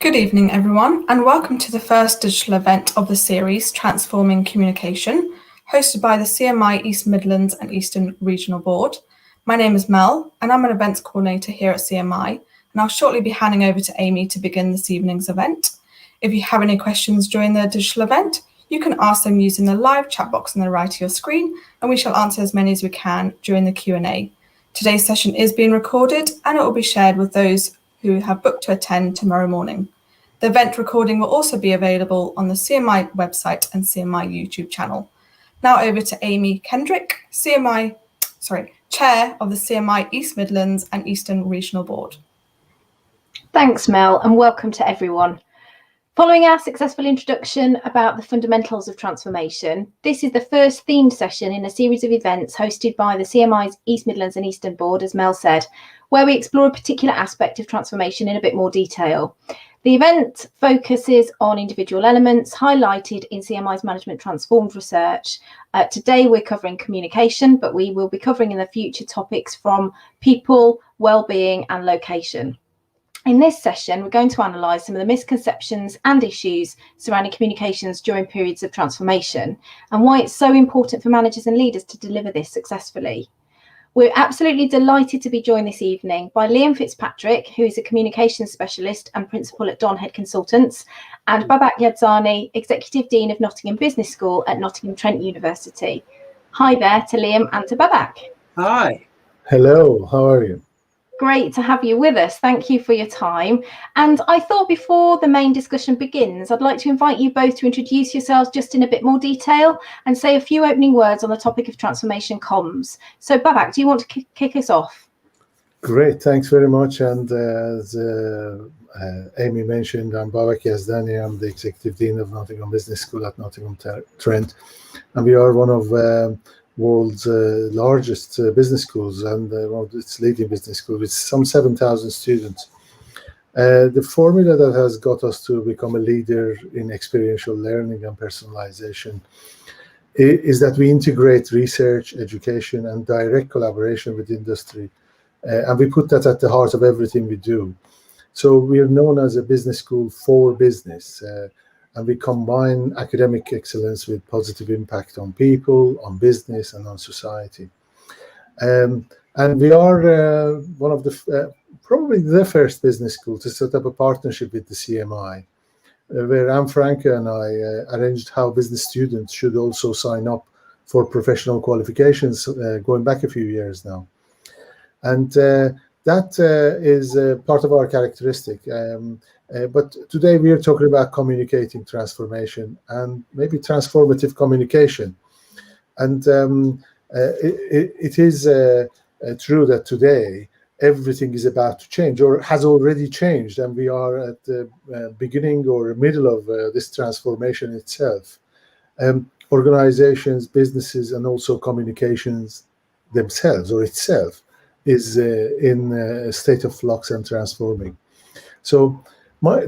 Good evening, everyone, and welcome to the first digital event of the series, Transforming Communication, hosted by the CMI East Midlands and Eastern Regional Board. My name is Mel, and I'm an events coordinator here at CMI, and I'll shortly be handing over to Amy to begin this evening's event. If you have any questions during the digital event, you can ask them using the live chat box on the right of your screen, and we shall answer as many as we can during the Q&A. Today's session is being recorded, and it will be shared with those who have booked to attend tomorrow morning. The event recording will also be available on the CMI website and CMI YouTube channel. Now over to Amy Kendrick, Chair of the CMI East Midlands and Eastern Regional Board. Thanks, Mel, and welcome to everyone. Following our successful introduction about the fundamentals of transformation, this is the first themed session in a series of events hosted by the CMI's East Midlands and Eastern Board, as Mel said, where we explore a particular aspect of transformation in a bit more detail. The event focuses on individual elements highlighted in CMI's Management Transformed research. Today we're covering communication, but we will be covering in the future topics from people, well-being and location. In this session, we're going to analyse some of the misconceptions and issues surrounding communications during periods of transformation and why it's so important for managers and leaders to deliver this successfully. We're absolutely delighted to be joined this evening by Liam Fitzpatrick, who is a communications specialist and principal at Donhead Consultants, and Babak Yadzani, Executive Dean of Nottingham Business School at Nottingham Trent University. Hi there to Liam and to Babak. Hi. Hello, how are you? Great to have you with us. Thank you for your time. And I thought before the main discussion begins, I'd like to invite you both to introduce yourselves just in a bit more detail and say a few opening words on the topic of transformation comms. So Babak, do you want to kick us off? Great, thanks very much. And as Amy mentioned, I'm Babak Yazdani. I'm the Executive Dean of Nottingham Business School at Nottingham Trent. And we are one of world's largest business schools and one of its leading business schools with some 7,000 students. The formula that has got us to become a leader in experiential learning and personalization is that we integrate research, education, and direct collaboration with industry. And we put that at the heart of everything we do. So we are known as a business school for business. And we combine academic excellence with positive impact on people, on business, and on society. And we are one of the, probably the first business school to set up a partnership with the CMI, where Anne Franke and I arranged how business students should also sign up for professional qualifications going back a few years now. And that is part of our characteristic. But today we are talking about communicating transformation and maybe transformative communication. And it is true that today everything is about to change or has already changed, and we are at the beginning or middle of this transformation itself. Organizations, businesses, and also communications themselves or itself is in a state of flux and transforming. So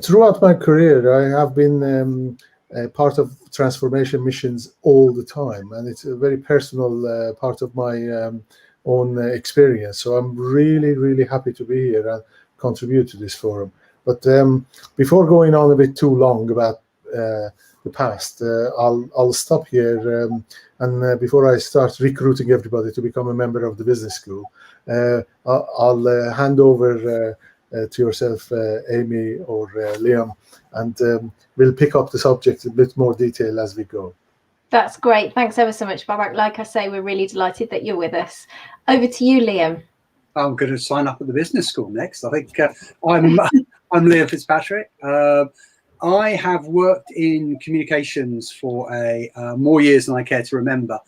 throughout my career, I have been part of transformation missions all the time, and it's a very personal part of my own experience. So I'm really, really happy to be here and contribute to this forum. But before going on a bit too long about the past, I'll stop here. And before I start recruiting everybody to become a member of the business school, I'll hand over to yourself, Amy or Liam, and we'll pick up the subject in a bit more detail as we go. That's great. Thanks ever so much, Babak. Like I say, we're really delighted that you're with us. Over to you, Liam. I'm going to sign up at the business school next. I think I'm Liam Fitzpatrick. I have worked in communications for more years than I care to remember.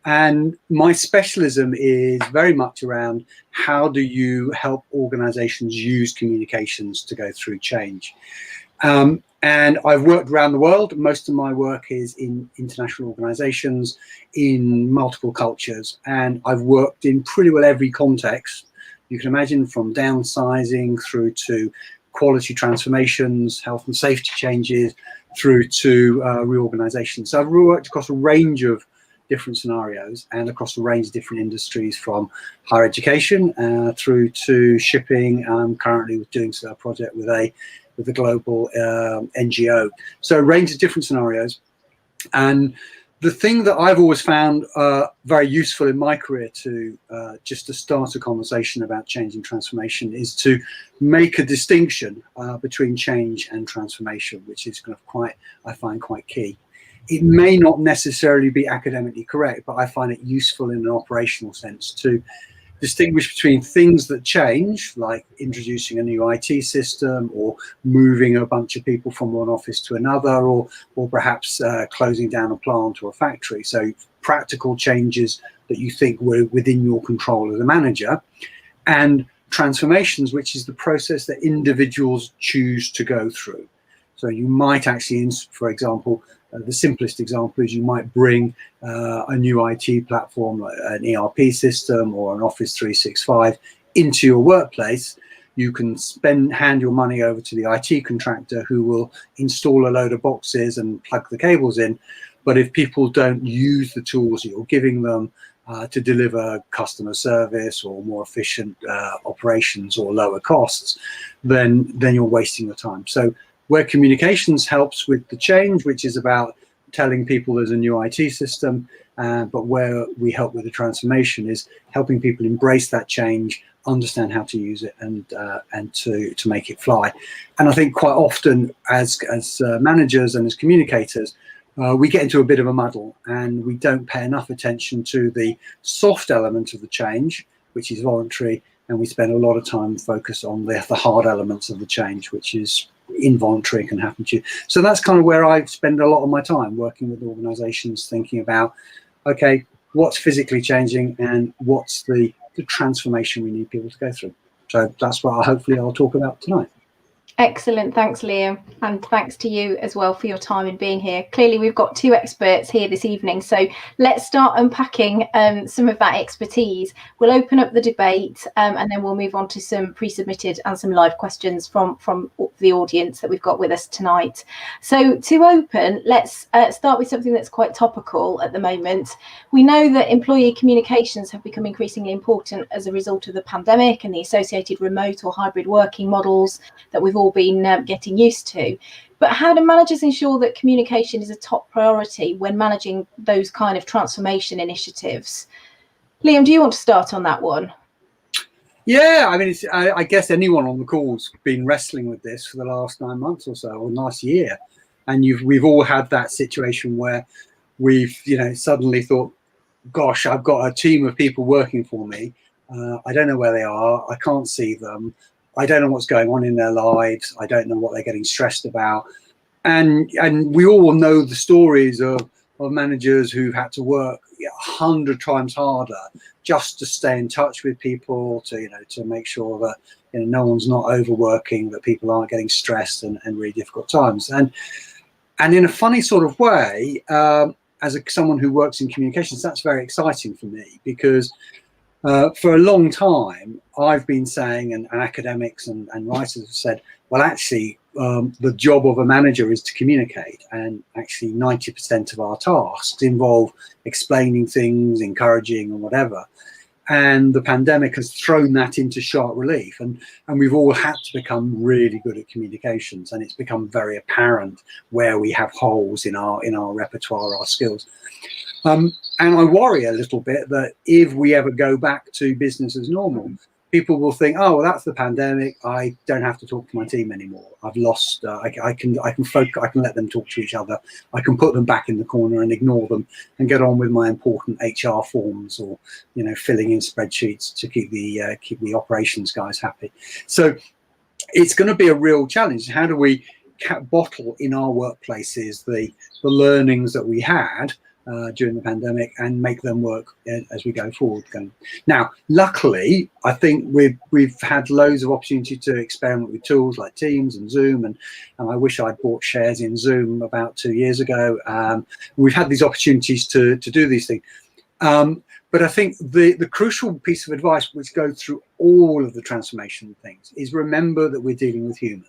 And my specialism is very much around how do you help organizations use communications to go through change. And I've worked around the world. Most of my work is in international organizations, in multiple cultures. And I've worked in pretty well every context you can imagine, from downsizing through to quality transformations, health and safety changes, through to reorganization. So I've worked across a range of different scenarios and across a range of different industries, from higher education through to shipping. I'm currently doing a project with a global NGO. So a range of different scenarios. And the thing that I've always found very useful in my career to just to start a conversation about change and transformation is to make a distinction between change and transformation, which is kind of I find quite key. It may not necessarily be academically correct, but I find it useful in an operational sense to distinguish between things that change, like introducing a new IT system or moving a bunch of people from one office to another, or perhaps closing down a plant or a factory. So practical changes that you think were within your control as a manager, and transformations, which is the process that individuals choose to go through. So you might actually, for example, the simplest example is you might bring a new IT platform, like an ERP system or an Office 365, into your workplace. You can hand your money over to the IT contractor who will install a load of boxes and plug the cables in. But if people don't use the tools that you're giving them to deliver customer service or more efficient operations or lower costs, then you're wasting your time. So where communications helps with the change, which is about telling people there's a new IT system, but where we help with the transformation is helping people embrace that change, understand how to use it, and to make it fly. And I think quite often as managers and as communicators, we get into a bit of a muddle and we don't pay enough attention to the soft element of the change, which is voluntary, and we spend a lot of time focused on the hard elements of the change, which is involuntary, can happen to you. So that's kind of where I spend a lot of my time, working with organizations, thinking about, okay, what's physically changing and what's the transformation we need people to go through. So that's what hopefully I'll talk about tonight. Excellent. Thanks, Liam. And thanks to you as well for your time in being here. Clearly, we've got two experts here this evening. So let's start unpacking some of that expertise. We'll open up the debate and then we'll move on to some pre-submitted and some live questions from the audience that we've got with us tonight. So to open, let's start with something that's quite topical at the moment. We know that employee communications have become increasingly important as a result of the pandemic and the associated remote or hybrid working models that we've all been getting used to. But how do managers ensure that communication is a top priority when managing those kind of transformation initiatives? Liam, do you want to start on that one? Yeah, I mean, I guess anyone on the call's been wrestling with this for the last 9 months or so, or last year, and we've all had that situation where we've suddenly thought, gosh, I've got a team of people working for me. I don't know where they are. I can't see them. I don't know what's going on in their lives. I don't know what they're getting stressed about. And we all know the stories of managers who've had to work 100 times harder just to stay in touch with people, to make sure that no one's not overworking, that people aren't getting stressed and really difficult times. And in a funny sort of way, as someone who works in communications, that's very exciting for me, because for a long time, I've been saying, and academics and writers have said, well, actually, the job of a manager is to communicate. And actually, 90% of our tasks involve explaining things, encouraging, and whatever. And the pandemic has thrown that into sharp relief. And we've all had to become really good at communications. And it's become very apparent where we have holes in our repertoire, our skills. And I worry a little bit that if we ever go back to business as normal, people will think, oh, well, that's the pandemic. I don't have to talk to my team anymore. I've lost. I can focus. I can let them talk to each other. I can put them back in the corner and ignore them and get on with my important HR forms, or filling in spreadsheets to keep the operations guys happy. So it's going to be a real challenge. How do we bottle in our workplaces the learnings that we had during the pandemic and make them work as we go forward? Now, luckily, I think we've had loads of opportunity to experiment with tools like Teams and Zoom, and I wish I'd bought shares in Zoom about 2 years ago. We've had these opportunities to do these things. But I think the crucial piece of advice, which goes through all of the transformation things, is remember that we're dealing with humans.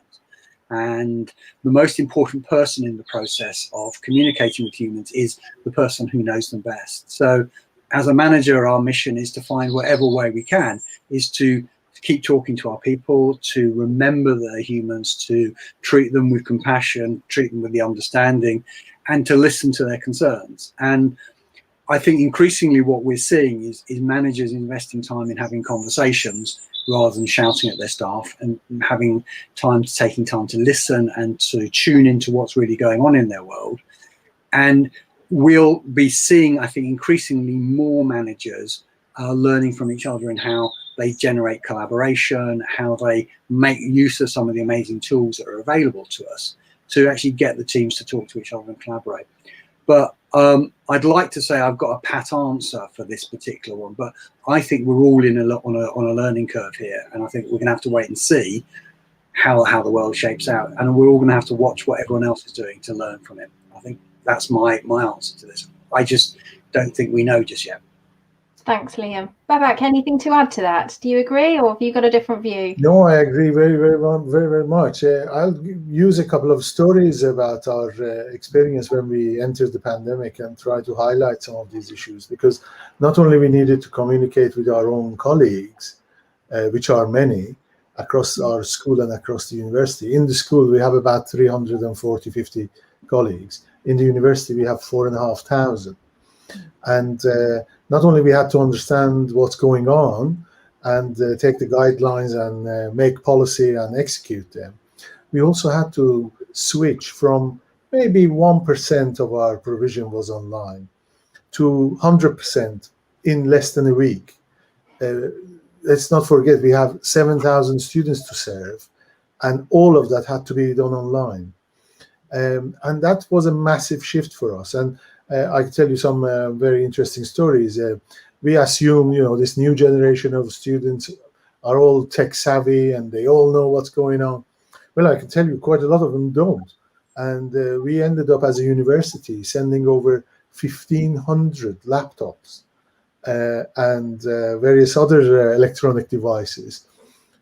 And the most important person in the process of communicating with humans is the person who knows them best. So as a manager, our mission is to find whatever way we can, is to keep talking to our people, to remember that they're humans, to treat them with compassion, treat them with the understanding, and to listen to their concerns. And I think increasingly what we're seeing is managers investing time in having conversations rather than shouting at their staff, and taking time to listen and to tune into what's really going on in their world. And we'll be seeing, I think, increasingly more managers learning from each other in how they generate collaboration, how they make use of some of the amazing tools that are available to us to actually get the teams to talk to each other and collaborate. But I'd like to say I've got a pat answer for this particular one, but I think we're all on a learning curve here, and I think we're going to have to wait and see how the world shapes out, and we're all going to have to watch what everyone else is doing to learn from it. I think that's my answer to this. I just don't think we know just yet. Thanks, Liam. Babak, anything to add to that? Do you agree, or have you got a different view? No, I agree very much. I'll use a couple of stories about our experience when we entered the pandemic and try to highlight some of these issues, because not only we needed to communicate with our own colleagues, which are many, across our school and across the university. In the school, we have about 50 colleagues. In the university, we have 4,500. And not only we had to understand what's going on and take the guidelines and make policy and execute them, we also had to switch from maybe 1% of our provision was online to 100% in less than a week. Let's not forget, we have 7,000 students to serve, and all of that had to be done online. And that was a massive shift for us. And I can tell you some very interesting stories. We assume, this new generation of students are all tech savvy and they all know what's going on. Well, I can tell you quite a lot of them don't. And we ended up as a university sending over 1,500 laptops and various other electronic devices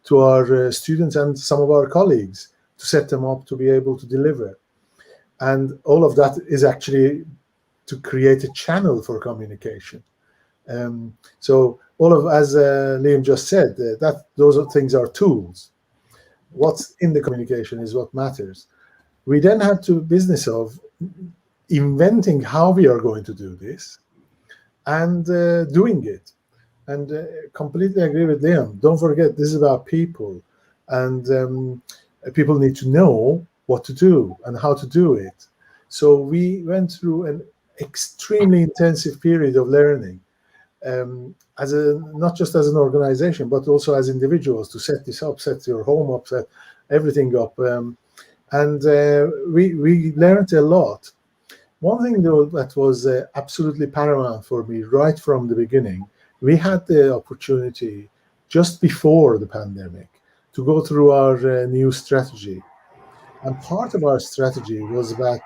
to our students and some of our colleagues to set them up to be able to deliver. And all of that is actually to create a channel for communication. So as Liam just said, those things are tools. What's in the communication is what matters. We then had to business of inventing how we are going to do this and doing it. And completely agree with Liam. Don't forget, this is about people, and people need to know what to do and how to do it. So we went through an extremely intensive period of learning, not just as an organization, but also as individuals, to set this up, set your home up, set everything up. And we learned a lot. One thing, though, that was absolutely paramount for me right from the beginning, we had the opportunity just before the pandemic to go through our new strategy. And part of our strategy was about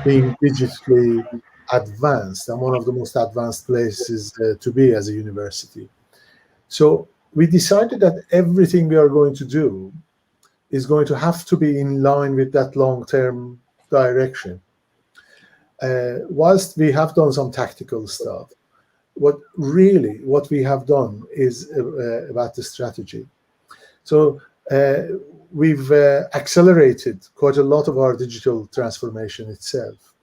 being digitally advanced, and one of the most advanced places to be as a university. So we decided that everything we are going to do is going to have to be in line with that long-term direction. Whilst we have done some tactical stuff, what we have done is about the strategy. So we've accelerated quite a lot of our digital transformation itself.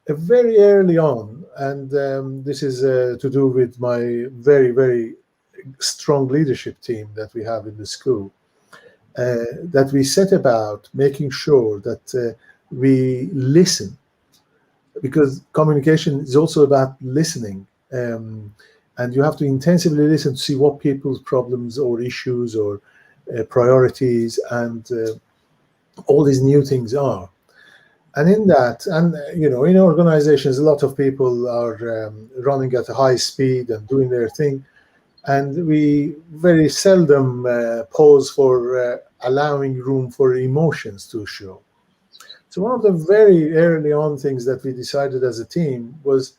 Very early on, and this is to do with my very, very strong leadership team that we have in the school, that we set about making sure that we listen, because communication is also about listening. And you have to intensively listen to see what people's problems or issues or priorities and all these new things are. And in that, and in organizations, a lot of people are running at a high speed and doing their thing. And we very seldom pause for allowing room for emotions to show. So one of the very early on things that we decided as a team was,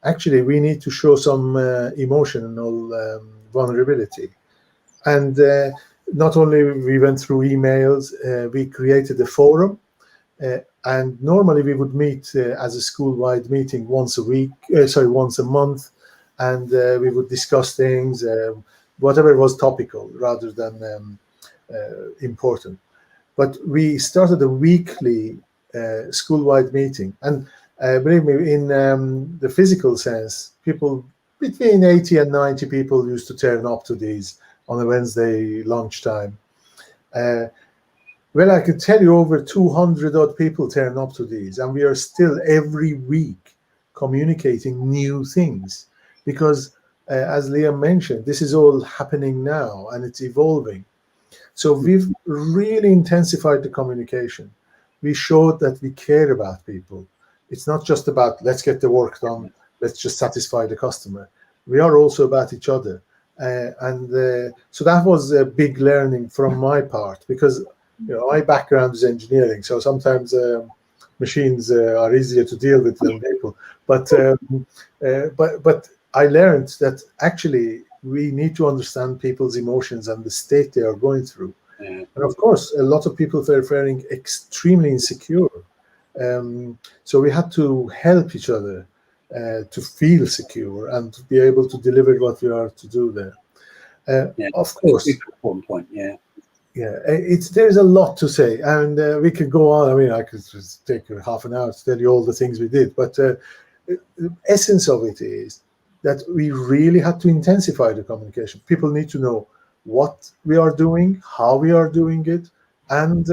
actually, we need to show some emotional vulnerability. And not only we went through emails, we created a forum, and normally we would meet as a school-wide meeting once a month, and we would discuss things, whatever was topical rather than important. But we started a weekly school-wide meeting, and believe me, in the physical sense, people between 80 and 90 people used to turn up to these on a Wednesday lunchtime. Well, I could tell you over 200 odd people turn up to these, and we are still every week communicating new things, because as Liam mentioned, this is all happening now and it's evolving. So we've really intensified the communication. We showed that we care about people. It's not just about let's get the work done, let's just satisfy the customer. We are also about each other. So that was a big learning from my part, because my background is engineering, so sometimes machines are easier to deal with than people. But I learned that actually we need to understand people's emotions and the state they are going through. And of course, a lot of people were feeling extremely insecure. So we had to help each other to feel secure and to be able to deliver what we are to do there. Of course. Important point, yeah. Yeah, there's a lot to say, and we could go on. I mean, I could just take half an hour to tell you all the things we did, but the essence of it is that we really had to intensify the communication. People need to know what we are doing, how we are doing it, and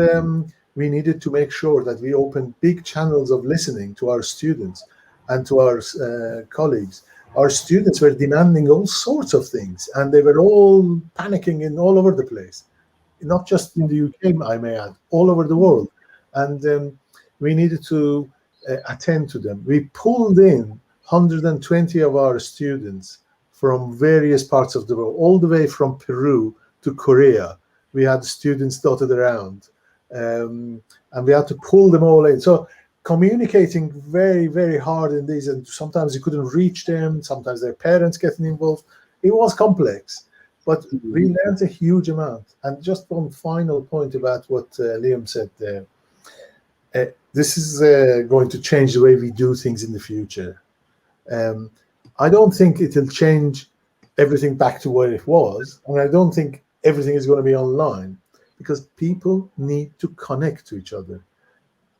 we needed to make sure that we opened big channels of listening to our students and to our colleagues. Our students were demanding all sorts of things, and they were all panicking in all over the place. Not just in the UK, I may add, all over the world. And we needed to attend to them. We pulled in 120 of our students from various parts of the world, all the way from Peru to Korea. We had students dotted around, and we had to pull them all in. So communicating very, very hard in these, and sometimes you couldn't reach them, sometimes their parents getting involved. It was complex. But we learned a huge amount. And just one final point about what Liam said there. This is going to change the way we do things in the future. I don't think it'll change everything back to where it was. And I don't think everything is going to be online, because people need to connect to each other.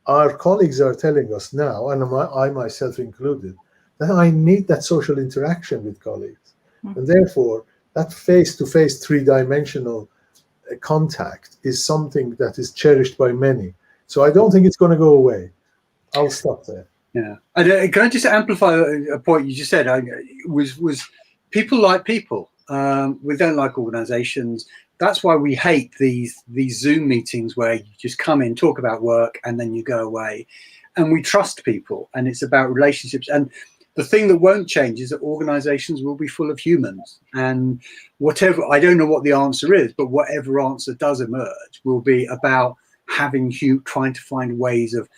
Our colleagues are telling us now, and I myself included, that I need that social interaction with colleagues. And therefore, that face-to-face, three-dimensional contact is something that is cherished by many. So I don't think it's going to go away. I'll stop there. Yeah. Can I just amplify a point you just said? Was people like people. We don't like organizations. That's why we hate these Zoom meetings where you just come in, talk about work, and then you go away. And we trust people, and it's about relationships. And the thing that won't change is that organizations will be full of humans, and whatever, I don't know what the answer is, but whatever answer does emerge will be about trying to find ways of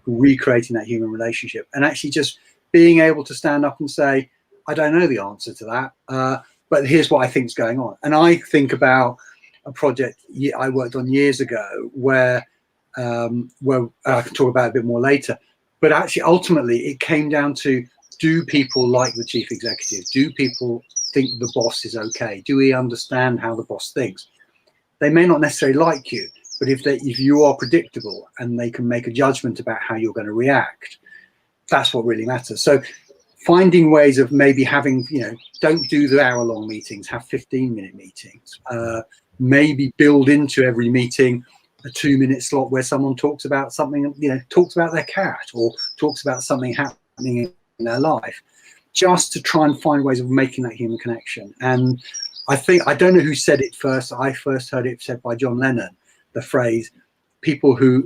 recreating that human relationship, and actually just being able to stand up and say, I don't know the answer to that, but here's what I think is going on. And I think about a project I worked on years ago where I can talk about it a bit more later, but actually ultimately it came down to, do people like the chief executive? Do people think the boss is okay? Do we understand how the boss thinks? They may not necessarily like you, but if you are predictable and they can make a judgment about how you're going to react, that's what really matters. So finding ways of maybe having, don't do the hour-long meetings, have 15-minute meetings. Maybe build into every meeting a 2-minute slot where someone talks about something, talks about their cat, or talks about something happening in their life, just to try and find ways of making that human connection. And I don't know who said it first. I first heard it said by John Lennon, the phrase, people who,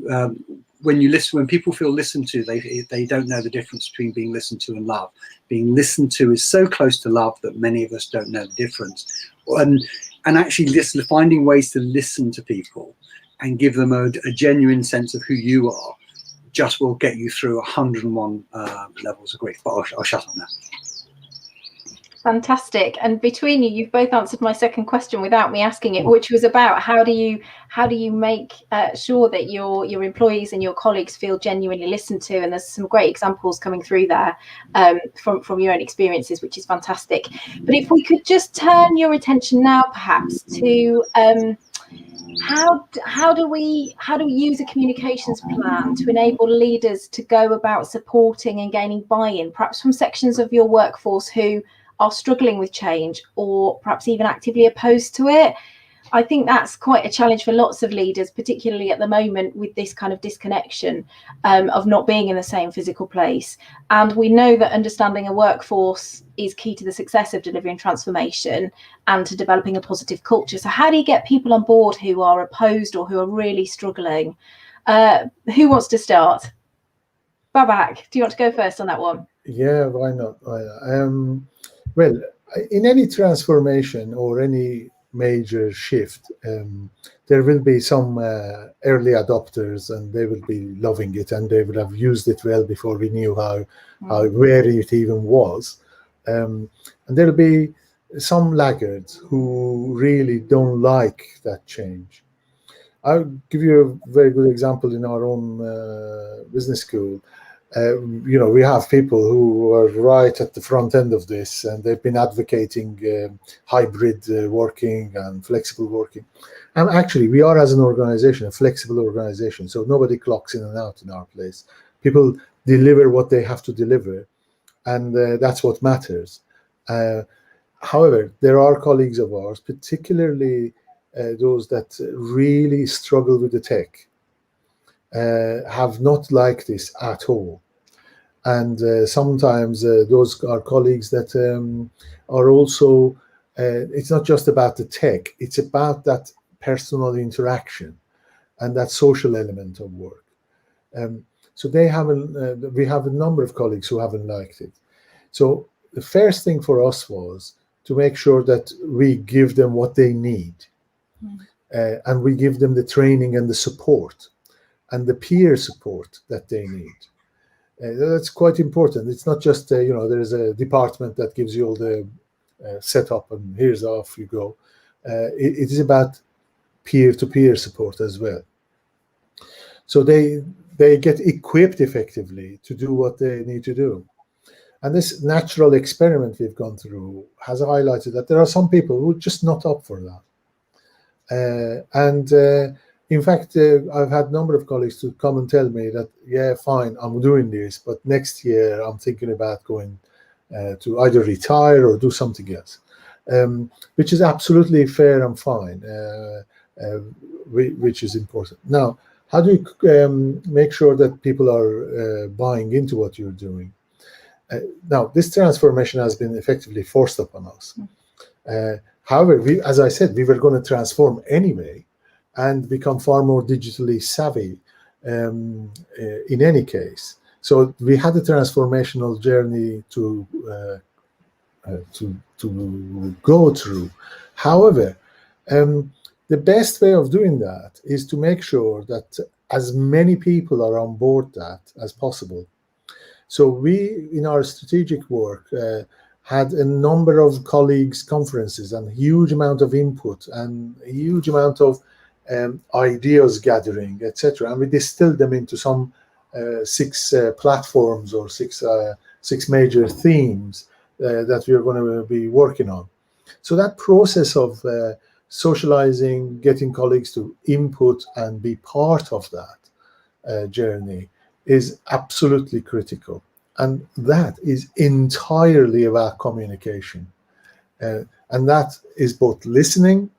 when people feel listened to, they don't know the difference between being listened to and love. Being listened to is so close to love that many of us don't know the difference. And actually finding ways to listen to people and give them a genuine sense of who you are just will get you through 101 levels of grief. But I'll shut up now. Fantastic. And between you, you've both answered my second question without me asking it, which was about how do you make sure that your employees and your colleagues feel genuinely listened to? And there's some great examples coming through there from your own experiences, which is fantastic. But if we could just turn your attention now, perhaps, to how do we use a communications plan to enable leaders to go about supporting and gaining buy-in, perhaps from sections of your workforce who are struggling with change or perhaps even actively opposed to it? I think that's quite a challenge for lots of leaders, particularly at the moment with this kind of disconnection of not being in the same physical place. And we know that understanding a workforce is key to the success of delivering transformation and to developing a positive culture. So how do you get people on board who are opposed or who are really struggling? Who wants to start? Babak, do you want to go first on that one? Yeah, why not? Well, in any transformation or any major shift, there will be some early adopters, and they will be loving it, and they will have used it well before we knew how where it even was. And there'll be some laggards who really don't like that change. I'll give you a very good example in our own business school. We have people who are right at the front end of this, and they've been advocating hybrid working and flexible working. And actually, we are, as an organization, a flexible organization. So nobody clocks in and out in our place. People deliver what they have to deliver, and that's what matters. However, there are colleagues of ours, particularly those that really struggle with the tech, have not liked this at all. And sometimes those are colleagues that are also, it's not just about the tech, it's about that personal interaction and that social element of work. So they haven't, we have a number of colleagues who haven't liked it. So the first thing for us was to make sure that we give them what they need. And we give them the training and the support and the peer support that they need. That's quite important. It's not just, there's a department that gives you all the setup and here's off you go. It is about peer-to-peer support as well. So they get equipped effectively to do what they need to do. And this natural experiment we've gone through has highlighted that there are some people who are just not up for that. In fact, I've had a number of colleagues to come and tell me that, yeah, fine, I'm doing this, but next year I'm thinking about going to either retire or do something else, which is absolutely fair and fine, which is important. Now, how do you make sure that people are buying into what you're doing? Now, this transformation has been effectively forced upon us. However, as I said, we were going to transform anyway and become far more digitally savvy in any case. So we had a transformational journey to go through. However, the best way of doing that is to make sure that as many people are on board that as possible. So we, in our strategic work, had a number of colleagues' conferences and a huge amount of input and a huge amount of ideas gathering, etc. And we distilled them into some 6 platforms or six major themes that we are going to be working on. So that process of socializing, getting colleagues to input and be part of that journey is absolutely critical. And that is entirely about communication. And that is both listening,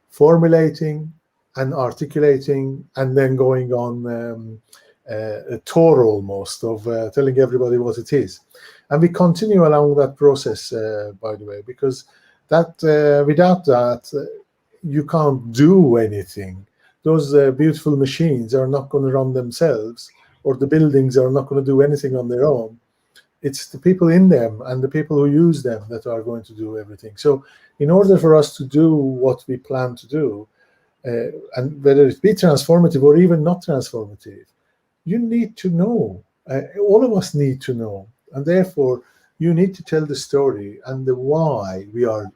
formulating, and articulating, and then going on a tour almost of telling everybody what it is. And we continue along that process, by the way, because that without that, you can't do anything. Those beautiful machines are not going to run themselves, or the buildings are not going to do anything on their own. It's the people in them and the people who use them that are going to do everything. So in order for us to do what we plan to do, and whether it be transformative or even not transformative, you need to know. All of us need to know. And therefore, You need to tell the story and the why we are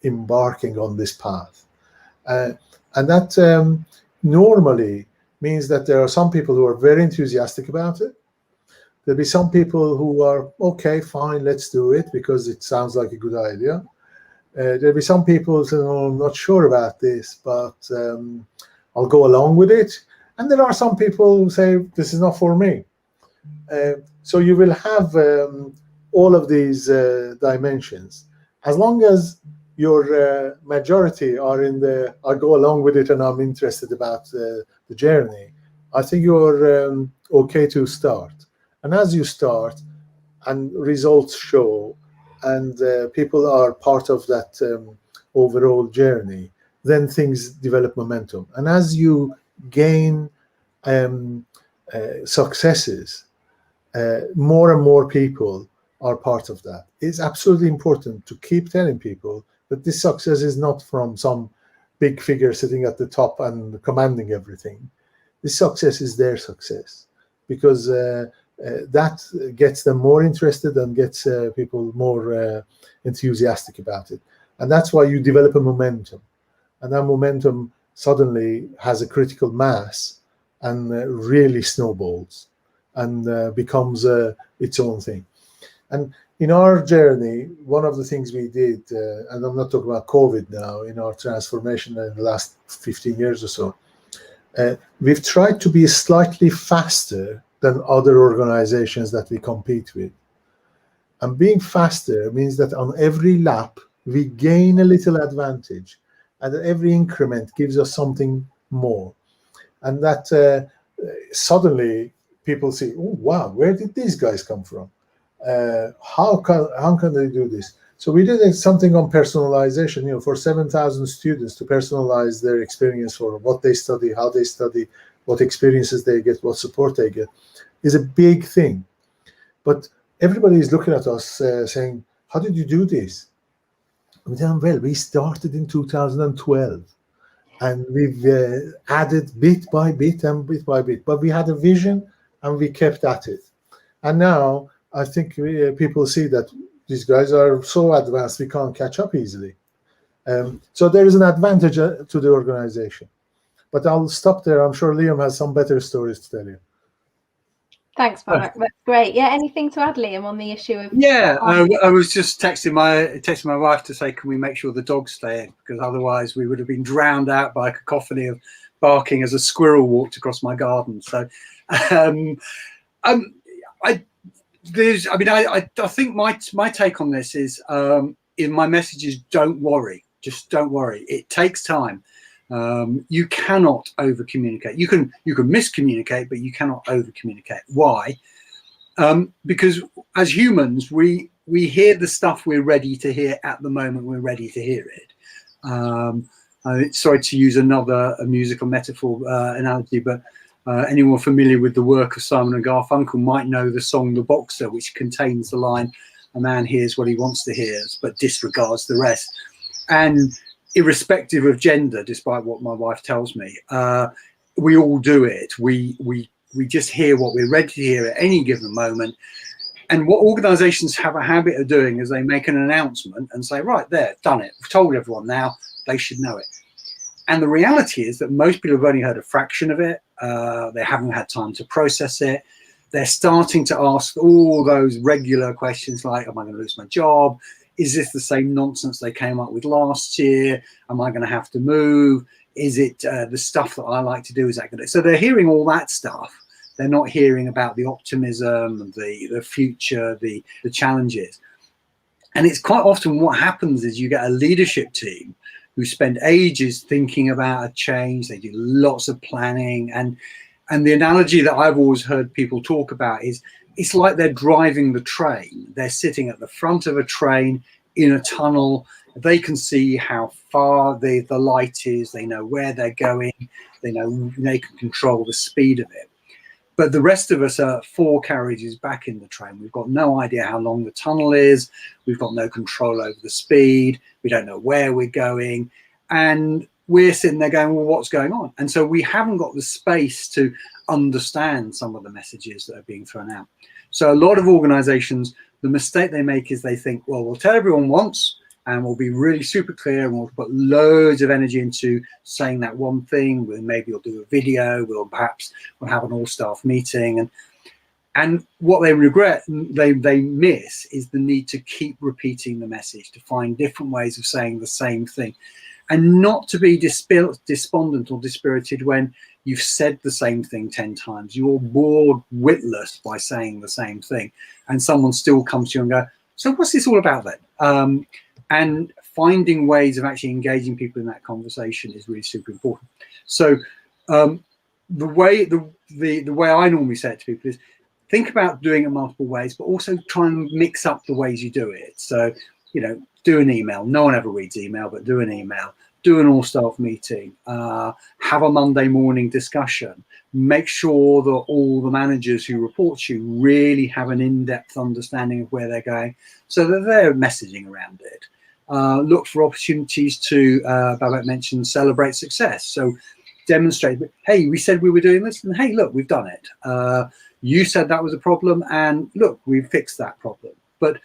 embarking on this path. And that normally means that there are some people who are very enthusiastic about it. There'll be some people who are, okay, fine, let's do it because it sounds like a good idea. There'll be some people who say, oh, I'm not sure about this, but I'll go along with it. And there are some people who say, this is not for me. So you will have all of these dimensions. As long as your majority are in the, I go along with it and I'm interested about the journey, I think you're okay to start. And as you start and results show and people are part of that overall journey, then things develop momentum. And as you gain successes, more and more people are part of that. It's absolutely important to keep telling people that this success is not from some big figure sitting at the top and commanding everything. This success is their success, because that gets them more interested and gets people more enthusiastic about it. And that's why you develop a momentum. And that momentum suddenly has a critical mass and really snowballs and becomes its own thing. And in our journey, one of the things we did, and I'm not talking about COVID now, in our transformation in the last 15 years or so, we've tried to be slightly faster than other organizations that we compete with. And being faster means that on every lap, we gain a little advantage, and that every increment gives us something more. And that suddenly people say, oh, wow, where did these guys come from? How can they do this? So we did something on personalization, for 7,000 students to personalize their experience for what they study, how they study, what experiences they get, what support they get, is a big thing. But everybody is looking at us saying, how did you do this? We tell them, well, we started in 2012 and we've added bit by bit and bit by bit, but we had a vision and we kept at it. And now I think people see that these guys are so advanced, we can't catch up easily. So there is an advantage to the organization. But I'll stop there. I'm sure Liam has some better stories to tell you. Thanks, Mark. That's great. Yeah, anything to add, Liam, on the issue of? Yeah, I was just texting my wife to say, can we make sure the dogs stay in? Because otherwise we would have been drowned out by a cacophony of barking as a squirrel walked across my garden. So, I think my take on this is, in my message is, don't worry, just don't worry. It takes time. You cannot over communicate. You can miscommunicate, but you cannot over communicate. Why? Because as humans, we hear the stuff we're ready to hear at the moment we're ready to hear it. Sorry to use a musical metaphor analogy, but anyone familiar with the work of Simon and Garfunkel might know the song "The Boxer," which contains the line, "A man hears what he wants to hear, but disregards the rest." And irrespective of gender, despite what my wife tells me, we all do it. We just hear what we're ready to hear at any given moment. And what organizations have a habit of doing is they make an announcement and say, right, there, done it. We've told everyone now, they should know it. And the reality is that most people have only heard a fraction of it. They haven't had time to process it. They're starting to ask all those regular questions like, am I going to lose my job? Is this the same nonsense they came up with last year? Am I going to have to move? Is it the stuff that I like to do? Is that going to? So they're hearing all that stuff. They're not hearing about the optimism, the future, the challenges. And it's quite often what happens is you get a leadership team who spend ages thinking about a change. They do lots of planning. And the analogy that I've always heard people talk about is, it's like they're driving the train. They're sitting at the front of a train in a tunnel. They can see how far the light is. They know where they're going. They know they can control the speed of it. But the rest of us are 4 carriages back in the train. We've got no idea how long the tunnel is. We've got no control over the speed. We don't know where we're going. And we're sitting there going, well, what's going on? And so we haven't got the space to understand some of the messages that are being thrown out. So a lot of organizations The mistake they make is they think, well, we'll tell everyone once and we'll be really super clear and we'll put loads of energy into saying that one thing. Maybe we'll do a video, we'll have an all-staff meeting. And what they regret, they miss, is the need to keep repeating the message, to find different ways of saying the same thing, and not to be despondent or dispirited when you've said the same thing 10 times. You're bored witless by saying the same thing, and someone still comes to you and go, so what's this all about then? And finding ways of actually engaging people in that conversation is really super important. So the way I normally say it to people is, think about doing it multiple ways, but also try and mix up the ways you do it. So, do an email. No one ever reads email, but do an email. Do an all-staff meeting. Have a Monday morning discussion. Make sure that all the managers who report to you really have an in-depth understanding of where they're going, so that they're messaging around it. Look for opportunities to, Babak mentioned, celebrate success. So demonstrate, hey, we said we were doing this, and hey, look, we've done it. You said that was a problem, and look, we've fixed that problem. But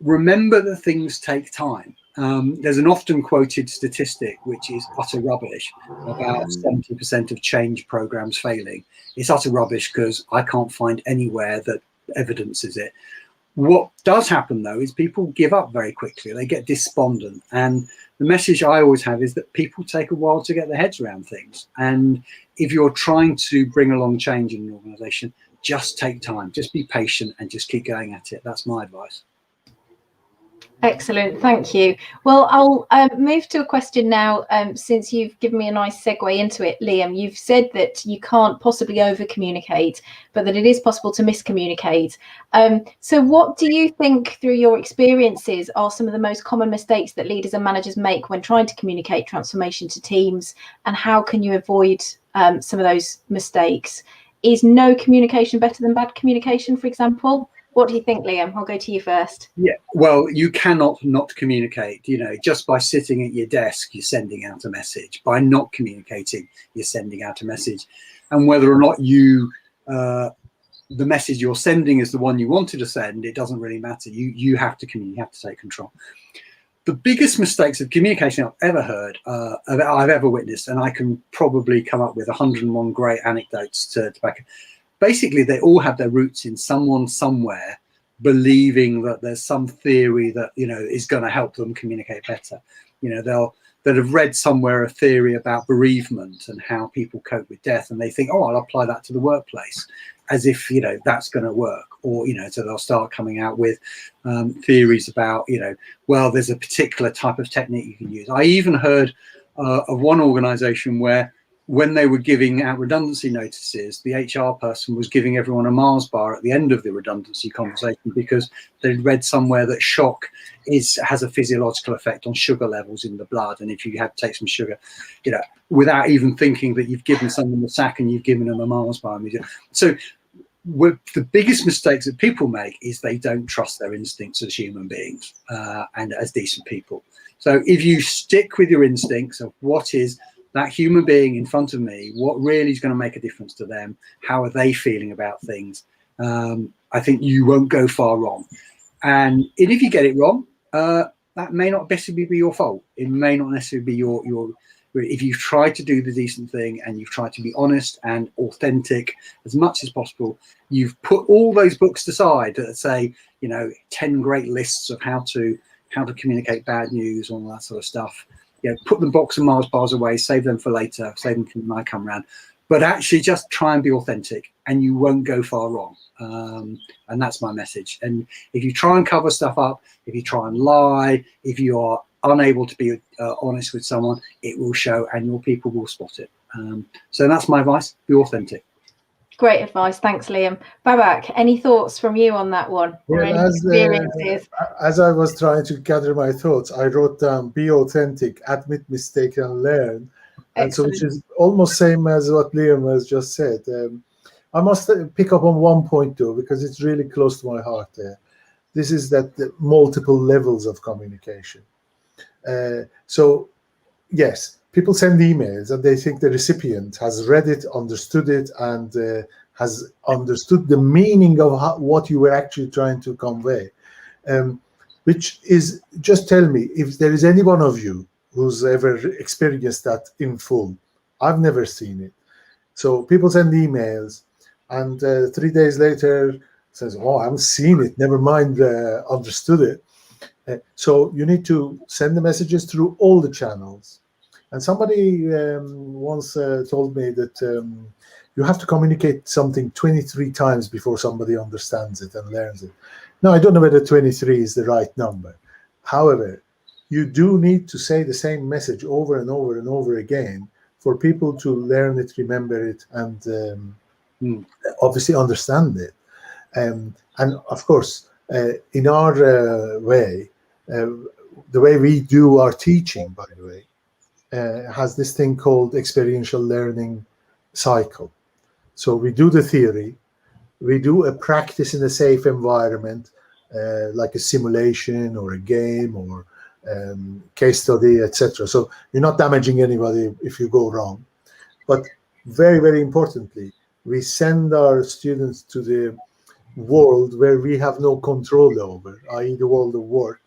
remember that things take time. There's an often quoted statistic, which is utter rubbish, about 70% of change programs failing. It's utter rubbish because I can't find anywhere that evidences it. What does happen, though, is people give up very quickly. They get despondent. And the message I always have is that people take a while to get their heads around things. And if you're trying to bring along change in an organization, just take time, just be patient, and just keep going at it. That's my advice. Excellent, thank you. Well, I'll move to a question now, since you've given me a nice segue into it, Liam. You've said that you can't possibly over-communicate, but that it is possible to miscommunicate. So what do you think, through your experiences, are some of the most common mistakes that leaders and managers make when trying to communicate transformation to teams, and how can you avoid some of those mistakes? Is no communication better than bad communication, for example? What do you think, Liam? I'll go to you first. Yeah, well, you cannot not communicate. Just by sitting at your desk, you're sending out a message. By not communicating, you're sending out a message. And whether or not the message you're sending is the one you wanted to send, it doesn't really matter. You have to communicate. You have to take control. The biggest mistakes of communication I've ever heard, I've ever witnessed, and I can probably come up with 101 great anecdotes to back it. Basically, they all have their roots in someone somewhere believing that there's some theory that is going to help them communicate better. They'll have read somewhere a theory about bereavement and how people cope with death, and they think, oh, I'll apply that to the workplace, as if that's going to work. Or so they'll start coming out with theories about well, there's a particular type of technique you can use. I even heard of one organization where, when they were giving out redundancy notices, the HR person was giving everyone a Mars bar at the end of the redundancy conversation, because they'd read somewhere that shock has a physiological effect on sugar levels in the blood. And if you have to take some sugar, without even thinking that you've given someone the sack and you've given them a Mars bar. So the biggest mistakes that people make is they don't trust their instincts as human beings and as decent people. So if you stick with your instincts of what is that human being in front of me, what really is going to make a difference to them, how are they feeling about things, I think you won't go far wrong. And if you get it wrong, that may not necessarily be your fault. It may not necessarily be your if you've tried to do the decent thing and you've tried to be honest and authentic as much as possible, you've put all those books aside that say 10 great lists of how to communicate bad news, all that sort of stuff. Put the box of Mars bars away, save them for later, save them for when I come around. But actually just try and be authentic, and you won't go far wrong. And that's my message. And if you try and cover stuff up, if you try and lie, if you are unable to be honest with someone, it will show, and your people will spot it. So that's my advice: be authentic. Great advice, thanks, Liam. Babak, any thoughts from you on that one? Or any experiences? As I was trying to gather my thoughts, I wrote down: be authentic, admit mistake, and learn. And so, which is almost same as what Liam has just said. I must pick up on one point though, because it's really close to my heart there. This is that the multiple levels of communication. So yes, people send emails and they think the recipient has read it, understood it, and has understood the meaning of what you were actually trying to convey. which is, just tell me if there is any one of you who's ever experienced that in full. I've never seen it. So people send emails, and 3 days later says, "Oh, I haven't seen it. Never mind, understood it." So you need to send the messages through all the channels. And somebody once told me that you have to communicate something 23 times before somebody understands it and learns it. Now, I don't know whether 23 is the right number. However, you do need to say the same message over and over and over again for people to learn it, remember it, and obviously understand it. And of course, in our way, the way we do our teaching, by the way, has this thing called experiential learning cycle. So we do the theory, we do a practice in a safe environment, like a simulation or a game or case study, etc. So you're not damaging anybody if you go wrong. But very, very importantly, we send our students to the world where we have no control over, i.e. the world of work,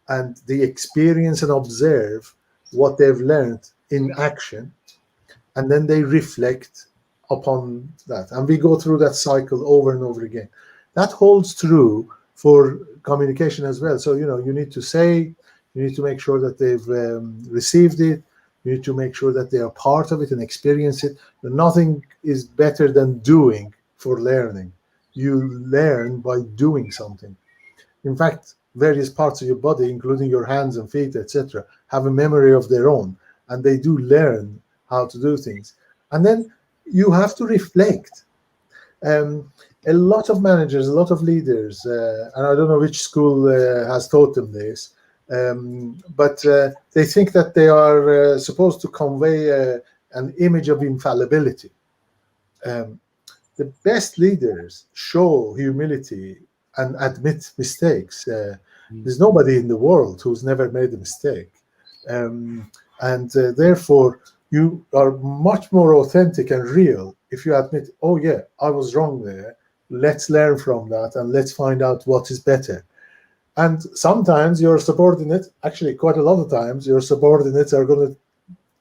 and they experience and observe what they've learned in action, and then they reflect upon that. And we go through that cycle over and over again. That holds true for communication as well. So, you need to say, you need to make sure that they've received it, you need to make sure that they are part of it and experience it. Nothing is better than doing for learning. You learn by doing something. In fact, various parts of your body, including your hands and feet, etc., have a memory of their own, and they do learn how to do things. And then you have to reflect. A lot of managers, a lot of leaders, and I don't know which school has taught them this, but they think that they are supposed to convey an image of infallibility. The best leaders show humility and admit mistakes. There's nobody in the world who's never made a mistake. And therefore, you are much more authentic and real if you admit, oh yeah, I was wrong there. Let's learn from that and let's find out what is better. And sometimes your subordinate, actually quite a lot of times, your subordinates are going to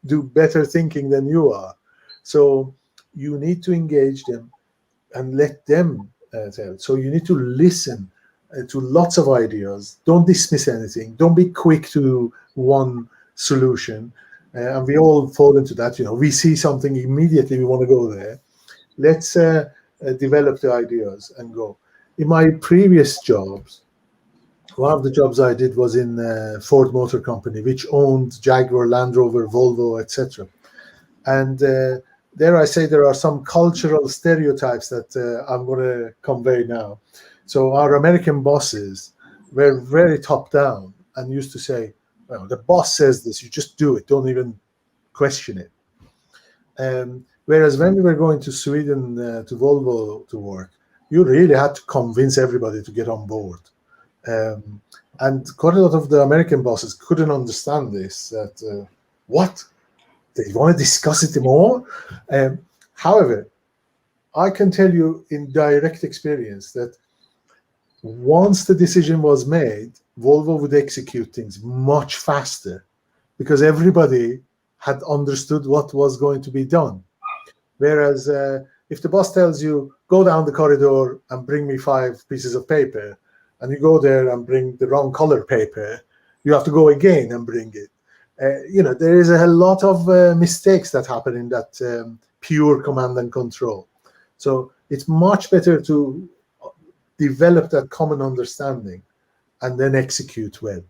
do better thinking than you are. So you need to engage them and let them tell. So you need to listen to lots of ideas. Don't dismiss anything. Don't be quick to one solution. And we all fall into that. We see something immediately, we want to go there. Let's develop the ideas and go. In my previous jobs, one of the jobs I did was in Ford Motor Company, which owned Jaguar, Land Rover, Volvo, etc. And there I say there are some cultural stereotypes that I'm going to convey now. So our American bosses were very top down and used to say, well, the boss says this, you just do it, don't even question it. Whereas when we were going to Sweden to Volvo to work, you really had to convince everybody to get on board. And quite a lot of the American bosses couldn't understand this, that what? They want to discuss it more? However, I can tell you in direct experience that once the decision was made, Volvo would execute things much faster because everybody had understood what was going to be done. Whereas if the boss tells you, go down the corridor and bring me 5 pieces of paper, and you go there and bring the wrong color paper, you have to go again and bring it. There is a lot of mistakes that happen in that pure command and control. So it's much better to develop that common understanding and then execute well.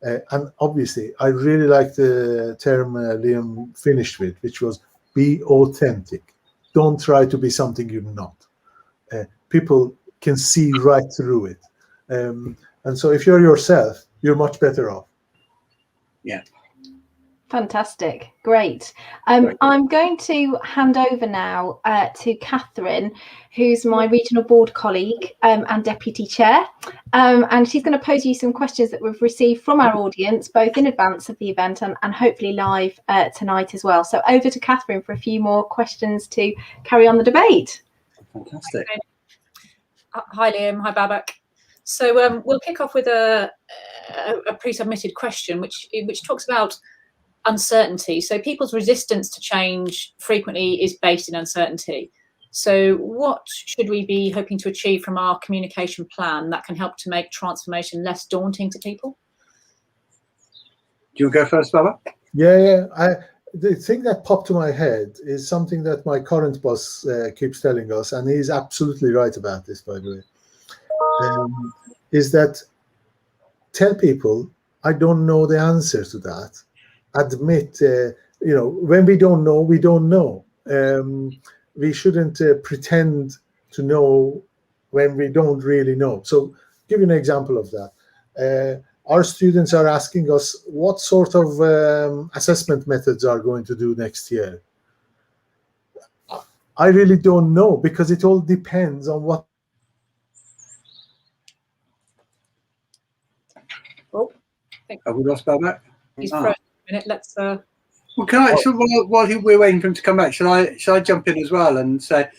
And obviously, I really like the term Liam finished with, which was be authentic. Don't try to be something you're not. People can see right through it. And so if you're yourself, you're much better off. Yeah. Fantastic. Great. I'm going to hand over now to Catherine, who's my regional board colleague and deputy chair. And she's going to pose you some questions that we've received from our audience, both in advance of the event and hopefully live tonight as well. So over to Catherine for a few more questions to carry on the debate. Fantastic. Hi, Liam. Hi, Babak. So we'll kick off with a pre-submitted question, which talks about uncertainty. So people's resistance to change frequently is based in uncertainty. So what should we be hoping to achieve from our communication plan that can help to make transformation less daunting to people? Do you go first, Baba? Yeah. The thing that popped to my head is something that my current boss keeps telling us, and he's absolutely right about this, by the way, is that tell people, I don't know the answer to that. Admit, when we don't know, we don't know. We shouldn't pretend to know when we don't really know. So give you an example of that. Our students are asking us what sort of assessment methods are going to do next year. I really don't know, because it all depends on what. Oh, Have we lost Baba? he's frozen a minute. Let's. Well, can I? So while we're waiting for him to come back, shall I jump in as well and say,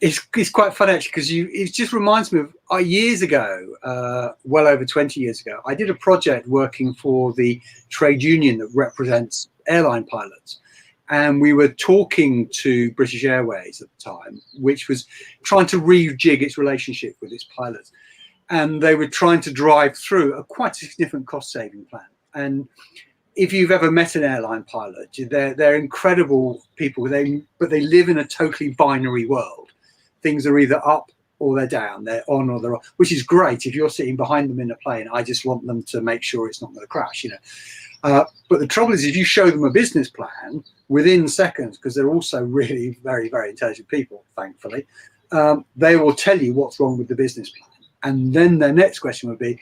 it's quite fun actually, because it just reminds me of years ago, well over 20 years ago, I did a project working for the trade union that represents airline pilots, and we were talking to British Airways at the time, which was trying to rejig its relationship with its pilots, and they were trying to drive through a quite significant cost-saving plan. And if you've ever met an airline pilot, they're incredible people, but they live in a totally binary world. Things are either up or they're down, they're on or they're off, which is great. If you're sitting behind them in a plane, I just want them to make sure it's not going to crash, But the trouble is, if you show them a business plan within seconds, because they're also really very, very intelligent people, thankfully, they will tell you what's wrong with the business plan. And then their next question would be,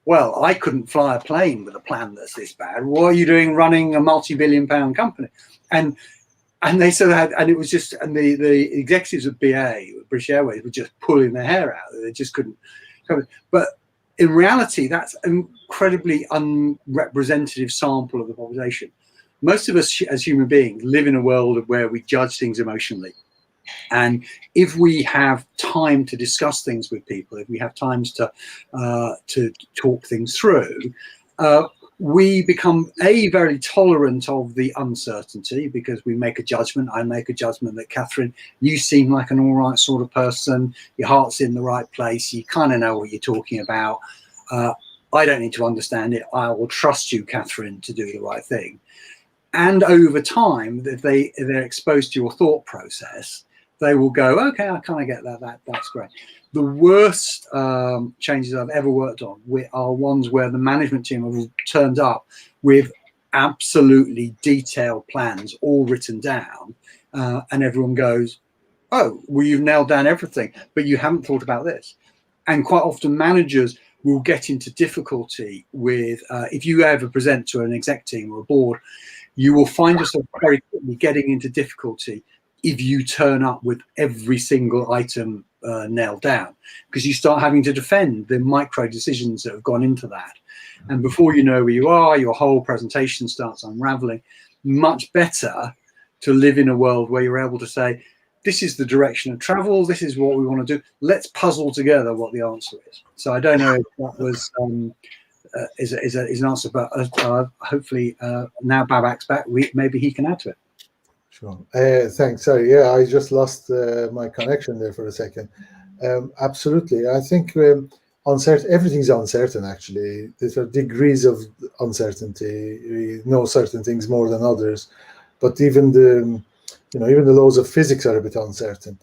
well, I couldn't fly a plane with a plan that's this bad. What are you doing running a multi-billion-pound company? And they sort of had, and it was just, and the executives of BA, British Airways, were just pulling their hair out. They just couldn't cover it. But in reality, that's an incredibly unrepresentative sample of the population. Most of us as human beings live in a world where we judge things emotionally. And if we have time to discuss things with people, if we have times to talk things through, we become very tolerant of the uncertainty, because we make a judgment. I make a judgment that, Catherine, you seem like an all right sort of person. Your heart's in the right place. You kind of know what you're talking about. I don't need to understand it. I will trust you, Catherine, to do the right thing. And over time, if they're exposed to your thought process, they will go, okay, I kind of get that. That's great. The worst changes I've ever worked on are ones where the management team have turned up with absolutely detailed plans all written down, and everyone goes, oh, well, you've nailed down everything, but you haven't thought about this. And quite often managers will get into difficulty with, if you ever present to an exec team or a board, you will find yourself very quickly getting into difficulty if you turn up with every single item nailed down, because you start having to defend the micro decisions that have gone into that. And before you know where you are, your whole presentation starts unraveling. Much better to live in a world where you're able to say, this is the direction of travel, this is what we want to do, let's puzzle together what the answer is. So I don't know if that was is an answer, but hopefully now Babak's back, maybe he can add to it. Sure. Thanks. Sorry. Yeah, I just lost my connection there for a second. Absolutely. I think everything's uncertain, actually. There are degrees of uncertainty. We know certain things more than others, but even the laws of physics are a bit uncertain.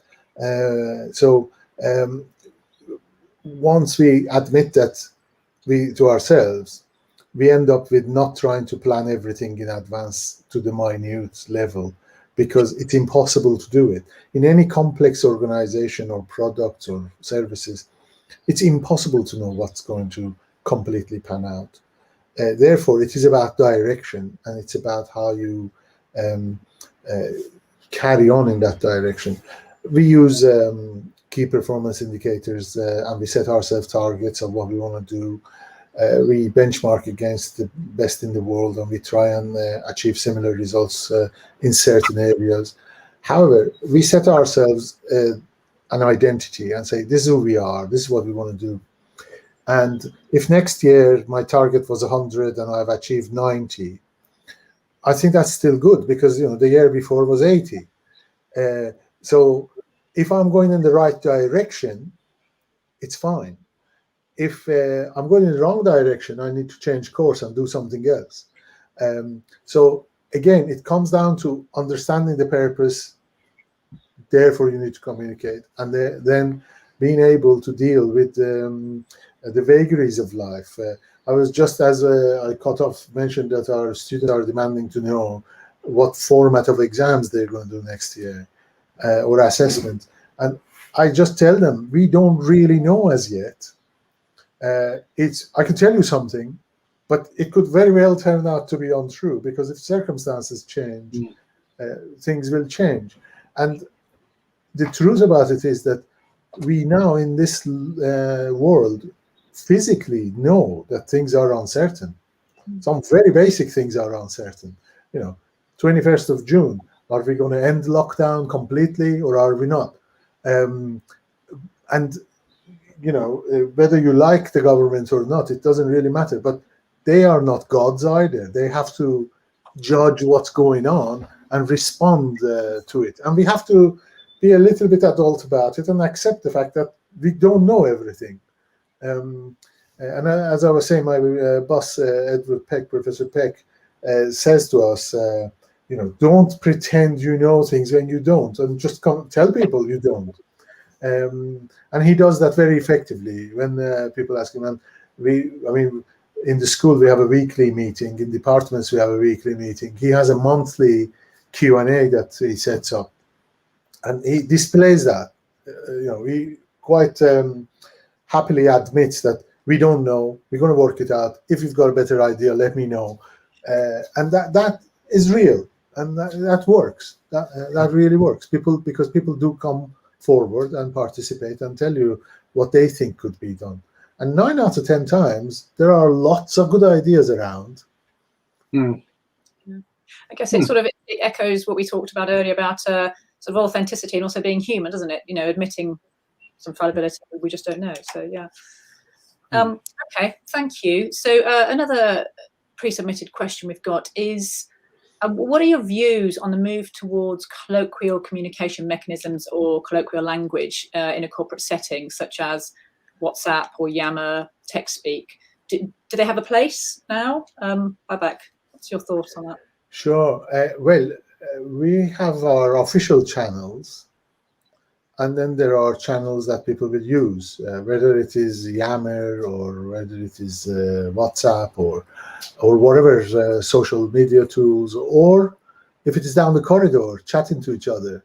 So once we admit that to ourselves, we end up with not trying to plan everything in advance to the minute level, because it's impossible to do it. In any complex organization or products or services, it's impossible to know what's going to completely pan out. Therefore, it is about direction, and it's about how you carry on in that direction. We use key performance indicators, and we set ourselves targets of what we want to do. We benchmark against the best in the world, and we try and achieve similar results in certain areas. However, we set ourselves an identity and say, this is who we are, this is what we want to do. And if next year my target was 100 and I've achieved 90, I think that's still good, because the year before was 80. So if I'm going in the right direction, it's fine. If I'm going in the wrong direction, I need to change course and do something else. So again, it comes down to understanding the purpose. Therefore, you need to communicate, and then being able to deal with the vagaries of life. I was just, as I cut off, mentioned that our students are demanding to know what format of exams they're going to do next year, or assessment. And I just tell them, we don't really know as yet. I can tell you something, but it could very well turn out to be untrue, because if circumstances change, things will change. And the truth about it is that we now in this world physically know that things are uncertain. Some very basic things are uncertain. 21st of June, are we going to end lockdown completely, or are we not? And whether you like the government or not, it doesn't really matter. But they are not gods either. They have to judge what's going on and respond to it. And we have to be a little bit adult about it and accept the fact that we don't know everything. And as I was saying, my boss, Edward Peck, Professor Peck, says to us, don't pretend you know things when you don't, and just tell people you don't. And he does that very effectively when people ask him. And in the school we have a weekly meeting. In departments we have a weekly meeting. He has a monthly Q&A that he sets up, and he displays that. He quite happily admits that we don't know. We're going to work it out. If you've got a better idea, let me know. And that is real, and that works. That really works. Because people do come forward and participate and tell you what they think could be done. And 9 out of 10 times, there are lots of good ideas around. I guess it it echoes what we talked about earlier about sort of authenticity and also being human, doesn't it? Admitting some fallibility, we just don't know. So yeah. Okay, thank you. So another pre-submitted question we've got is, what are your views on the move towards colloquial communication mechanisms or colloquial language in a corporate setting, such as WhatsApp or Yammer, TextSpeak? Do they have a place now? Babak, what's your thoughts on that? Sure. We have our official channels, and then there are channels that people will use, whether it is Yammer or whether it is WhatsApp or whatever social media tools, or if it is down the corridor chatting to each other.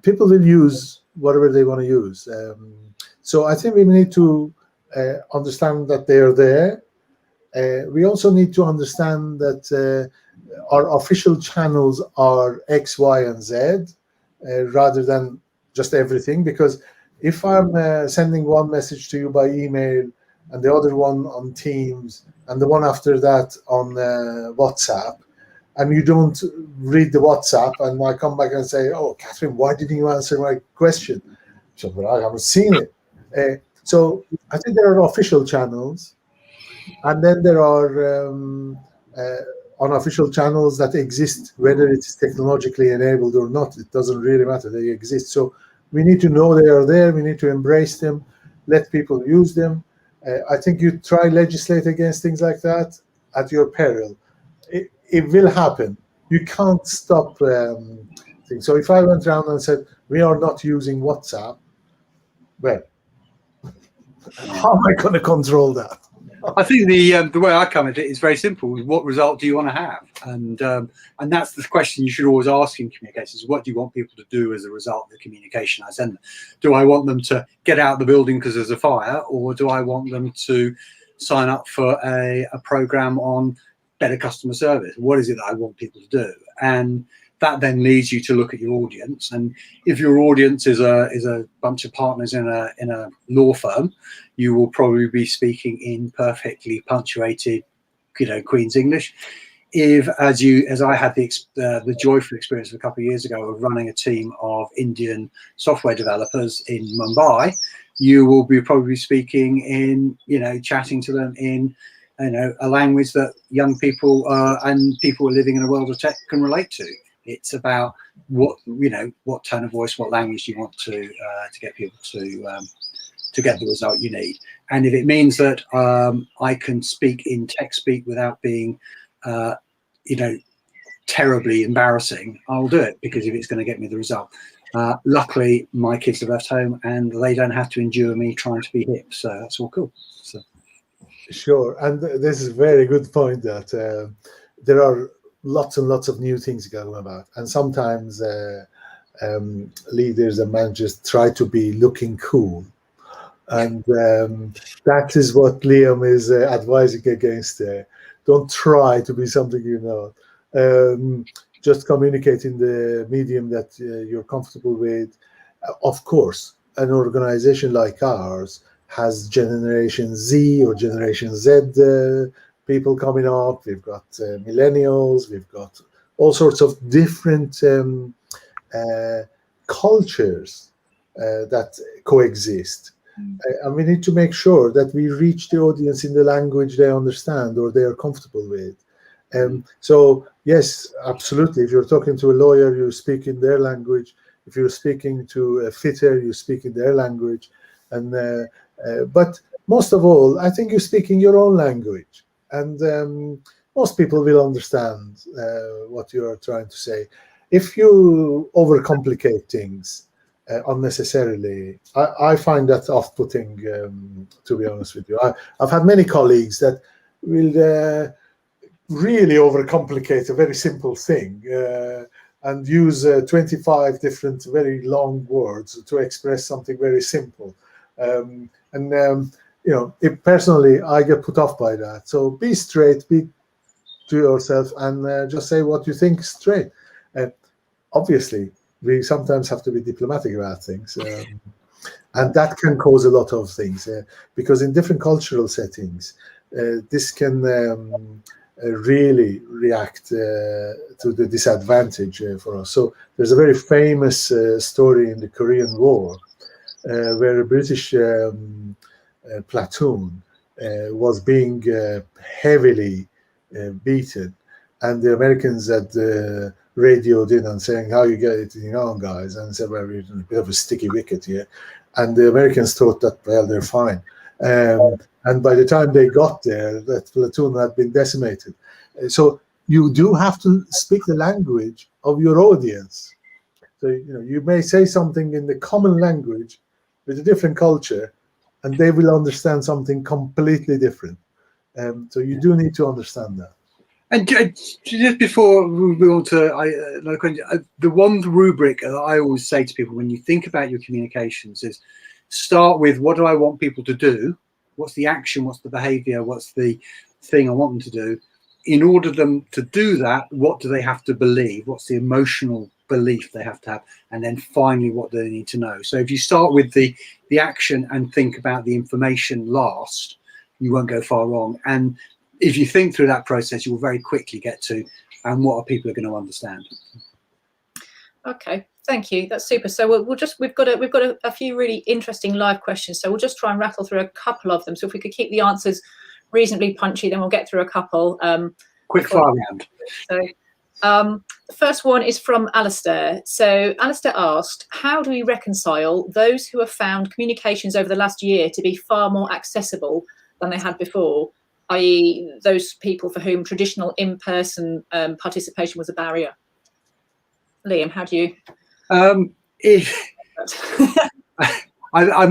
People will use whatever they want to use. So I think we need to understand that they are there. We also need to understand that our official channels are X, Y, and Z, rather than just everything. Because if I'm sending one message to you by email and the other one on Teams and the one after that on WhatsApp, and you don't read the WhatsApp, and I come back and say, "Oh, Catherine, why didn't you answer my question?" So, well, I haven't seen it. So I think there are official channels, and then there are unofficial channels that exist, whether it's technologically enabled or not. It doesn't really matter. They exist. So we need to know they are there. We need to embrace them, let people use them. I think you try legislate against things like that at your peril. It will happen. You can't stop things. So if I went around and said, we are not using WhatsApp, well, how am I going to control that? I think the way I come at it is very simple. What result do you want to have? And that's the question you should always ask in communications. What do you want people to do as a result of the communication I send them? Do I want them to get out of the building because there's a fire, or do I want them to sign up for a program on better customer service? What is it that I want people to do? And that then leads you to look at your audience. And if your audience is a bunch of partners in a law firm, you will probably be speaking in perfectly punctuated, Queen's English. if, as I had the joyful experience a couple of years ago of running a team of Indian software developers in Mumbai, you will be probably speaking in, chatting to them in, a language that young people and people living in a world of tech can relate to. It's about what tone of voice, what language you want to get people to get the result you need. And if it means that I can speak in tech speak without being, terribly embarrassing, I'll do it, because if it's going to get me the result. Luckily, my kids have left home and they don't have to endure me trying to be hip, so that's all cool. So. Sure, and this is a very good point that there are lots and lots of new things going about, and sometimes leaders and managers try to be looking cool, and that is what Liam is advising against. Don't try to be something you're not. Just communicate in the medium that you're comfortable with. Of course, an organization like ours has Generation Z or Generation Z people coming up. We've got millennials. We've got all sorts of different cultures that coexist. And we need to make sure that we reach the audience in the language they understand or they are comfortable with. So yes, absolutely. If you're talking to a lawyer, you speak in their language. If you're speaking to a fitter, you speak in their language. And but most of all, I think you speak in your own language, and most people will understand what you are trying to say. If you overcomplicate things unnecessarily, I find that off-putting, to be honest with you. I've had many colleagues that will really overcomplicate a very simple thing and use 25 different very long words to express something very simple. Personally, I get put off by that. So be straight, be to yourself, and just say what you think straight. Obviously, we sometimes have to be diplomatic about things, and that can cause a lot of things because in different cultural settings, this can really react to the disadvantage for us. So there's a very famous story in the Korean War where a British platoon was being heavily beaten, and the Americans had radioed in and saying, "How you getting on, guys?" And said, "Well, we're in a bit of a sticky wicket here." And the Americans thought that, well, they're fine. And by the time they got there, that platoon had been decimated. So you do have to speak the language of your audience. So you may say something in the common language with a different culture, and they will understand something completely different. So you do need to understand that. And just before we move on to another question, the one rubric that I always say to people when you think about your communications is start with, what do I want people to do? What's the action? What's the behavior? What's the thing I want them to do? In order for them to do that, what do they have to believe? What's the emotional belief they have to have? And then finally, what do they need to know? So if you start with the action and think about the information last, you won't go far wrong. And if you think through that process, you will very quickly get to what are people going to understand. Okay, thank you. That's super. So we've got a few really interesting live questions. So we'll just try and rattle through a couple of them. So if we could keep the answers reasonably punchy, then we'll get through a couple. Quick fire round. So the first one is from Alistair. So Alistair asked, how do we reconcile those who have found communications over the last year to be far more accessible than they had before, i.e. those people for whom traditional in-person participation was a barrier? Liam, how do you? I'm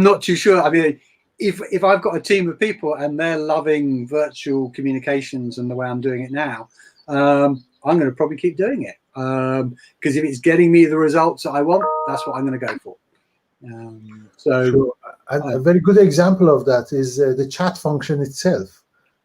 not too sure. I mean, if I've got a team of people and they're loving virtual communications and the way I'm doing it now, I'm going to probably keep doing it because if it's getting me the results that I want, that's what I'm going to go for. Sure. And a very good example of that is the chat function itself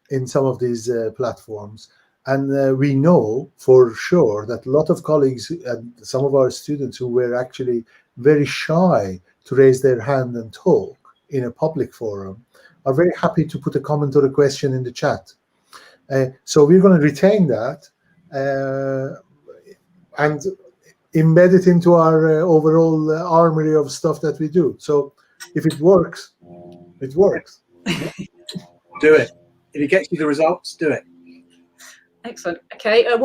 in some of these platforms. And we know for sure that a lot of colleagues and some of our students who were actually very shy to raise their hand and talk in a public forum are very happy to put a comment or a question in the chat. So we're going to retain that, and embed it into our overall armory of stuff that we do. So if it works, it works. Do it. If it gets you the results, do it. Excellent. Okay, we've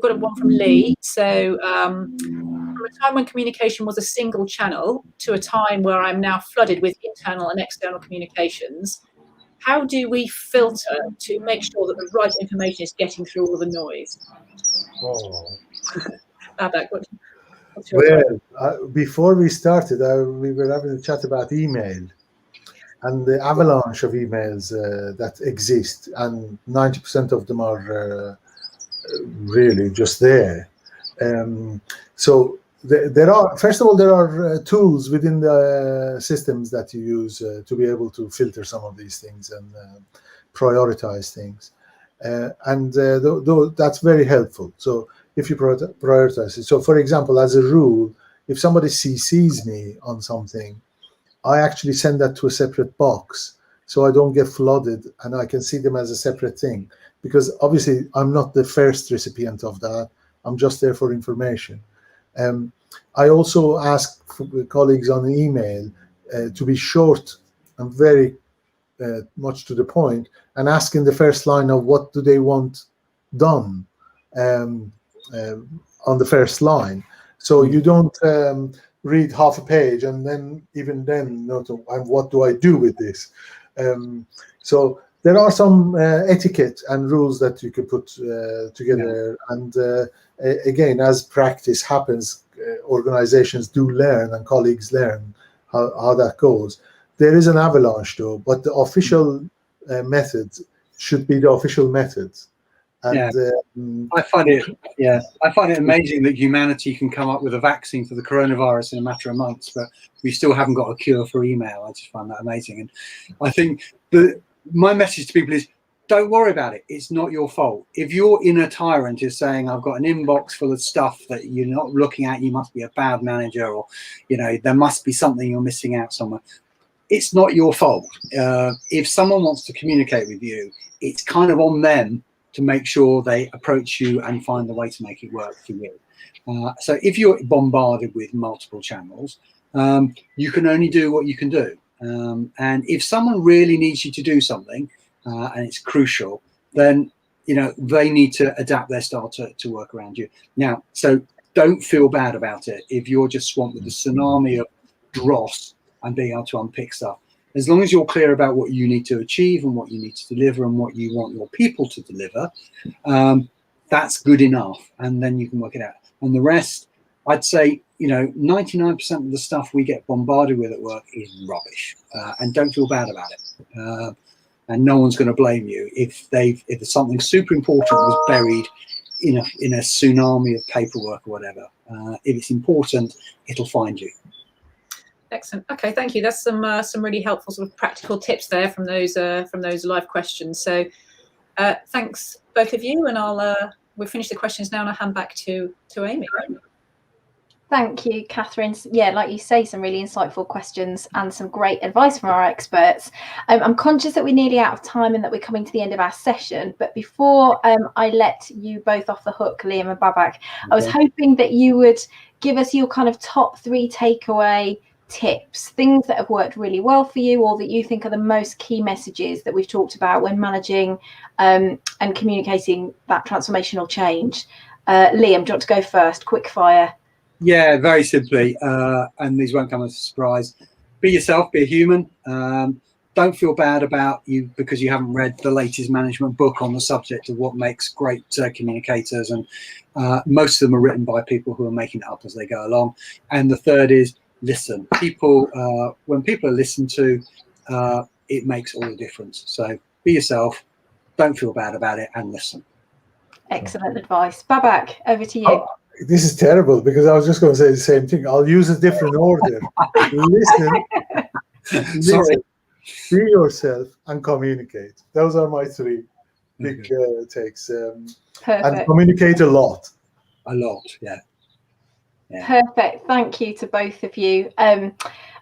got one from Lee. So from a time when communication was a single channel to a time where I'm now flooded with internal and external communications, how do we filter to make sure that the right information is getting through all the noise? Babak, what's your before we started, we were having a chat about email and the avalanche of emails that exist, and 90% of them are really just there. So there are, first of all, there are tools within the systems that you use to be able to filter some of these things and prioritize things. That's very helpful. So if you prioritize it. So for example, as a rule, if somebody CCs me on something, I actually send that to a separate box so I don't get flooded and I can see them as a separate thing, because obviously I'm not the first recipient of that. I'm just there for information. I also ask colleagues on email to be short and very much to the point, and ask in the first line of what do they want done on the first line. So you don't read half a page and then what do I do with this? So there are some etiquette and rules that you can put together. And again, as practice happens, organizations do learn and colleagues learn how that goes. There is an avalanche though, but the official method should be the official method. And I find it amazing that humanity can come up with a vaccine for the coronavirus in a matter of months, but we still haven't got a cure for email. I just find that amazing. And I think my message to people is, don't worry about it. It's not your fault. If your inner tyrant is saying, I've got an inbox full of stuff that you're not looking at, you must be a bad manager, or there must be something you're missing out somewhere. It's not your fault. If someone wants to communicate with you, it's kind of on them to make sure they approach you and find the way to make it work for you. So if you're bombarded with multiple channels, you can only do what you can do. And if someone really needs you to do something, and it's crucial, then they need to adapt their style to work around you. Now, so don't feel bad about it if you're just swamped with a tsunami of dross and being able to unpick stuff. As long as you're clear about what you need to achieve and what you need to deliver and what you want your people to deliver, that's good enough, and then you can work it out. And the rest, I'd say, 99% of the stuff we get bombarded with at work is rubbish, and don't feel bad about it. And no one's going to blame you if something super important was buried in a tsunami of paperwork or whatever. If it's important, it'll find you. Excellent. Okay, thank you. That's some really helpful sort of practical tips there from those live questions. So thanks both of you, and we'll finish the questions now, and I'll hand back to Amy. Thank you, Catherine. Yeah, like you say, some really insightful questions and some great advice from our experts. I'm conscious that we're nearly out of time and that we're coming to the end of our session. But before I let you both off the hook, Liam and Babak, I was hoping that you would give us your kind of top 3 takeaway tips, things that have worked really well for you, or that you think are the most key messages that we've talked about when managing and communicating that transformational change. Liam, do you want to go first? Quick fire. Yeah, very simply, and these won't come as a surprise. Be yourself, be a human. Don't feel bad about you because you haven't read the latest management book on the subject of what makes great communicators, and most of them are written by people who are making it up as they go along. And the third is listen. When people are listened to, it makes all the difference. So be yourself, don't feel bad about it, and listen. Excellent advice. Babak, over to you. This is terrible because I was just going to say the same thing. I'll use a different order. Listen, be yourself, and communicate. Those are my 3 big takes. And communicate a lot. A lot, yeah. Perfect. Thank you to both of you.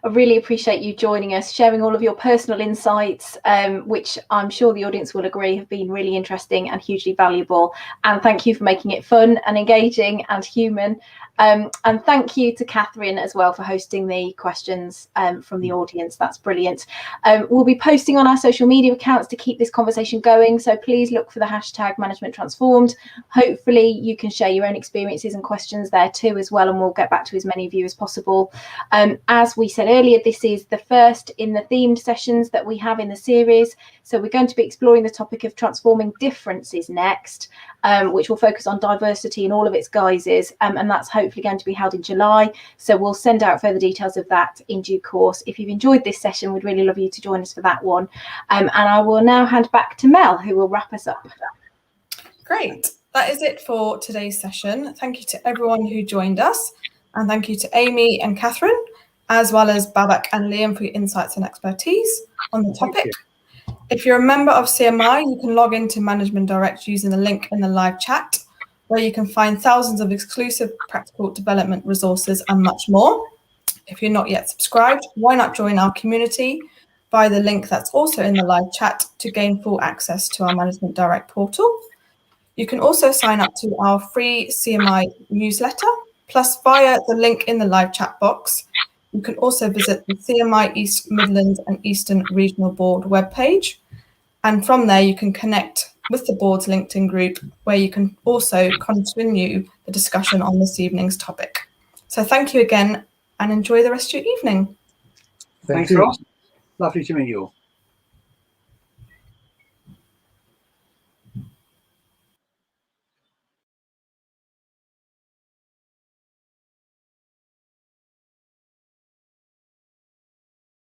I really appreciate you joining us, sharing all of your personal insights, which I'm sure the audience will agree have been really interesting and hugely valuable. And thank you for making it fun and engaging and human. And thank you to Catherine as well for hosting the questions from the audience. That's brilliant. We'll be posting on our social media accounts to keep this conversation going. So please look for the hashtag Management Transformed. Hopefully you can share your own experiences and questions there too as well, and we'll get back to as many of you as possible. As we said earlier, this is the first in the themed sessions that we have in the series. So we're going to be exploring the topic of transforming differences next, which will focus on diversity in all of its guises, and that's hopefully going to be held in July. So we'll send out further details of that in due course. If you've enjoyed this session, we'd really love you to join us for that one. And I will now hand back to Mel, who will wrap us up. Great. That is it for today's session. Thank you to everyone who joined us, and thank you to Amy and Catherine, as well as Babak and Liam for your insights and expertise on the topic. If you're a member of CMI, you can log into Management Direct using the link in the live chat, where you can find thousands of exclusive practical development resources and much more. If you're not yet subscribed, why not join our community via the link that's also in the live chat to gain full access to our Management Direct portal. You can also sign up to our free CMI newsletter, plus via the link in the live chat box. You can also visit the CMI East Midlands and Eastern Regional Board webpage. And from there, you can connect with the board's LinkedIn group, where you can also continue the discussion on this evening's topic. So thank you again, and enjoy the rest of your evening. Thanks, Ross. Lovely to meet you all.